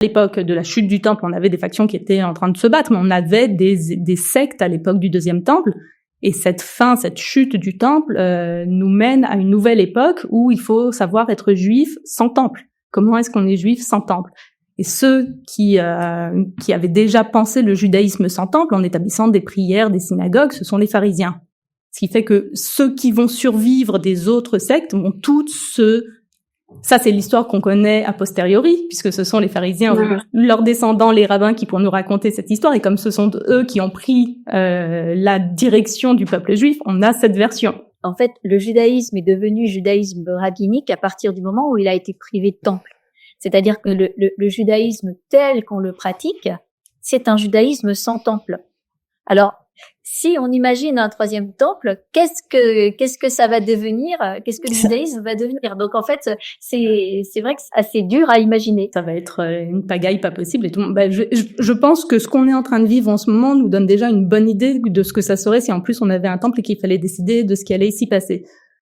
l'époque de la chute du temple, on avait des factions qui étaient en train de se battre, mais on avait des sectes à l'époque du deuxième temple. Et cette chute du temple nous mène à une nouvelle époque où il faut savoir être juif sans temple. Comment est-ce qu'on est juif sans temple? Et ceux qui avaient déjà pensé le judaïsme sans temple en établissant des prières, des synagogues, ce sont les pharisiens. Ce qui fait que ceux qui vont survivre des autres sectes vont ça c'est l'histoire qu'on connaît a posteriori, puisque ce sont les pharisiens, leurs descendants, les rabbins qui pourront nous raconter cette histoire, et comme ce sont eux qui ont pris la direction du peuple juif, on a cette version. En fait, le judaïsme est devenu judaïsme rabbinique à partir du moment où il a été privé de temple. C'est-à-dire que le judaïsme tel qu'on le pratique, c'est un judaïsme sans temple. Alors, si on imagine un troisième temple, qu'est-ce que ça va devenir? Qu'est-ce que le judaïsme va devenir? Donc en fait, c'est vrai que c'est assez dur à imaginer. Ça va être une pagaille pas possible. Et tout. Je pense que ce qu'on est en train de vivre en ce moment nous donne déjà une bonne idée de ce que ça serait si en plus on avait un temple et qu'il fallait décider de ce qui allait s'y passer.